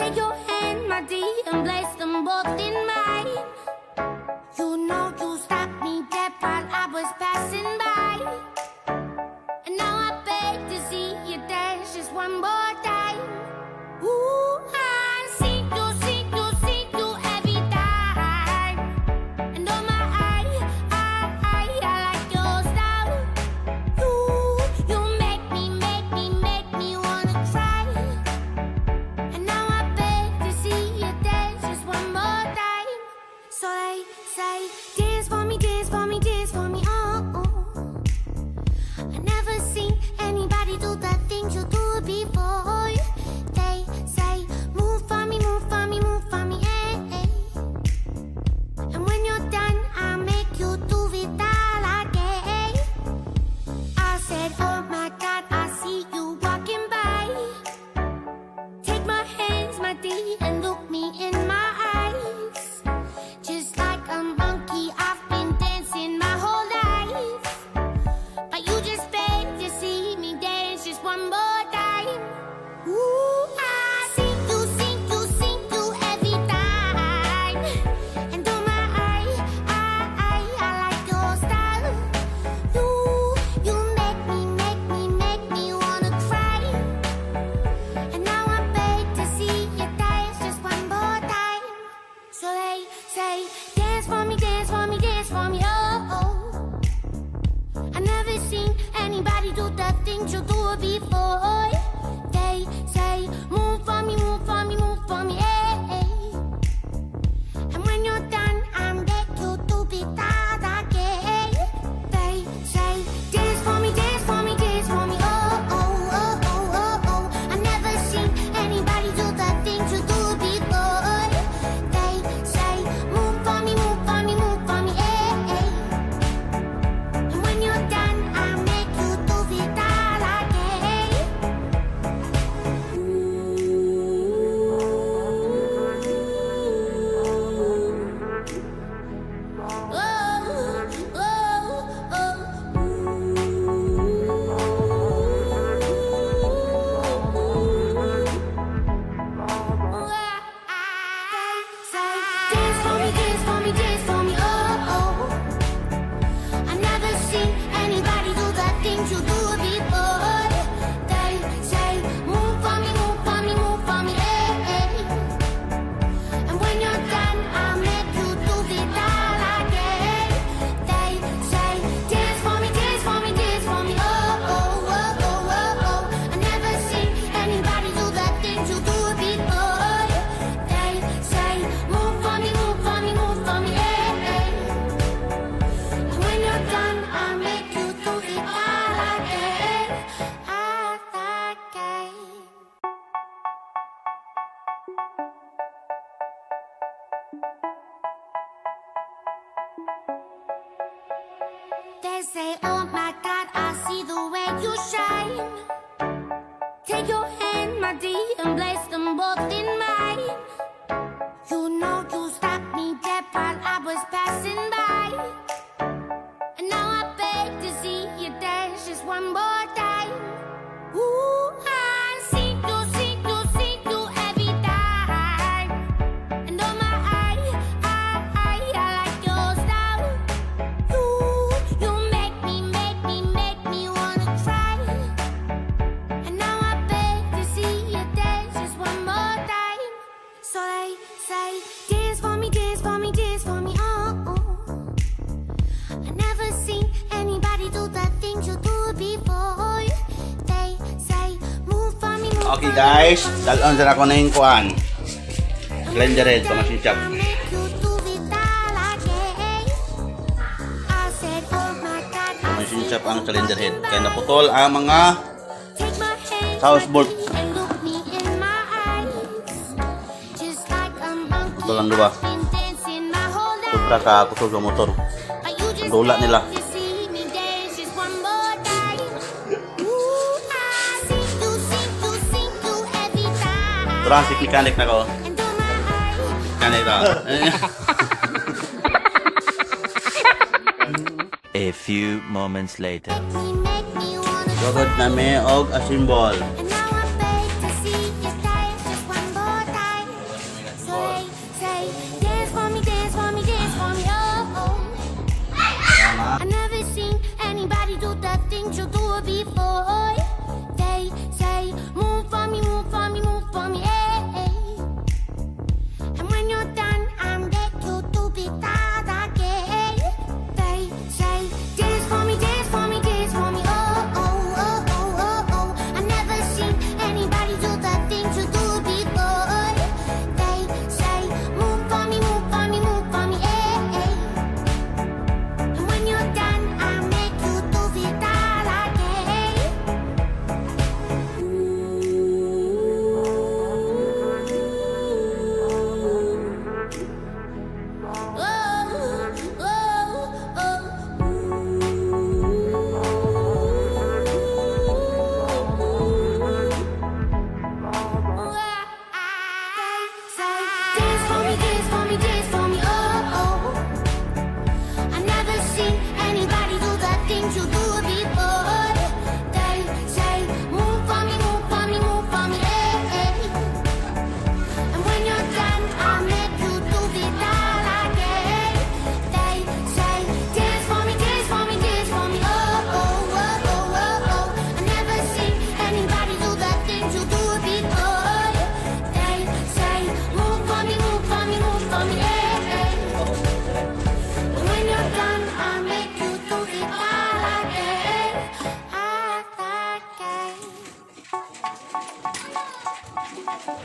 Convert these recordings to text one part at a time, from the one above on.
Take your hand, my dear, and place them both in mine. You know you stopped me dead while I was passing by. And now I beg to see you dance just one more time. Ooh, I see you every time. And oh my, I like your style. You make me wanna cry. And now I beg to see you dance just one more time. So they say, dance for me, dance for me, dance for me, oh, oh. I never seen anybody do the things you do before. They say, move for me, move for me, move for me, eh, eh. And when you're done, I'll make you do it all again. I said, oh my God, I see you walking by. Take my hands, my dear, and look me in my eyes. Just like a monkey, I've been dancing my whole life. But you just beg to see me dance just one more time. Ooh, I see you every time. And oh my, I like your style. You make me wanna cry. And now I beg to see you dance just one more time. So they say, dance for me, dance for me, dance for me, oh, oh. I never seen anybody do the things you do before. They say, move for me, move for me, move for me, eh, eh. And when you're done, I'll make you do it all again. They say, dance for me, dance for me, dance for me, oh, oh, oh, oh, oh, oh. I never seen anybody do the things you do before. They say, move for me, move for me, move for me, eh, eh. And when you're done, I'll make you do it all again. Dance for me, dance for me, dance for me, oh, oh. I never seen anybody do the things you do before. They say, move for me, move for me, move for me, eh, eh. And when you're done, I'll make you do it all again. They say, dance for me, dance for me, dance for me, oh, oh, oh, oh, oh, oh. I never seen anybody do the things you do before. They say, move for me, move for me, move for me, eh, eh. And when you're done, I'll make you do it all again, all again. They say, oh my God, I see the way you shine. Take your hand, my dear, and place them both in mine. You know you stopped me dead while I was passing by. And now I beg to see you dance just one more time. Ooh, I see you every time. And oh my, I like your style. You make me wanna cry. And now I beg to see you dance just one more time. So they say, dance for me, dance for me, dance for me, oh, oh. I never seen anybody do the things you do before. They say, move for me, move Okay guys, dalon sa ako na yung kuhan. Blender head, pamasin chap. Pamasin chap ang cylinder head. Kaya naputol ang mga house bolt. Putol ang dua. Sobra ka putol sa motor. Ang dula nila. Traffic mechanic na ko. Mechanic na. A few moments later. Gagod na may og asimbol.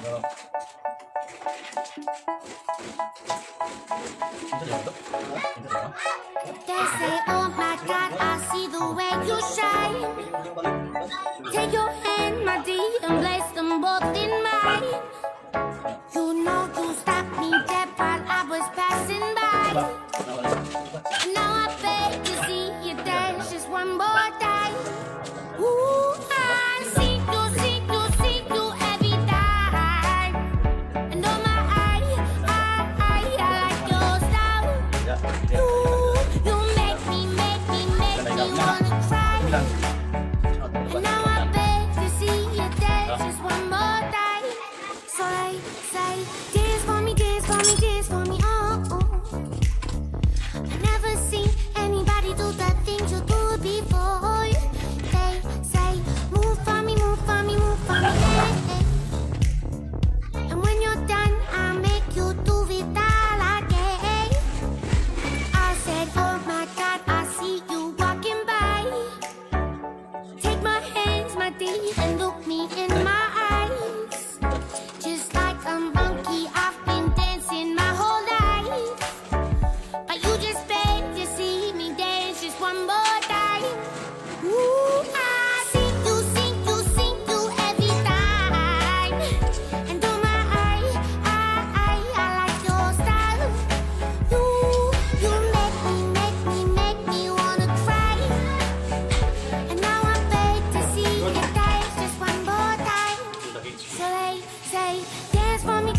They say, oh my God, I see the way you shine. Take your hand, my dear, and place them both in mine. You know you stopped me dead while I was passing by. And now I beg to see you dance just one more time. Ooh, I see you every time. And oh my, I like your style. You make me wanna cry. And now I beg to see you dance just one more time. So they say, dance for me, dance for me, dance for me, oh, oh. I never seen anybody do the things you do before. They say, move for me, move for me, move for me, hey, hey. And when you're done, I'll make you do it all again. I said, oh my God, I see you walking by. Take my hands, my dear, and look me in my eyes. Just like a monkey, I've been dancing my whole life. But you just beg to see me dance just one more time. Ooh, I see you every time. And oh my, I like your style. You make me wanna cry. And now I beg to see you dance just one more time. So they say, dance for me,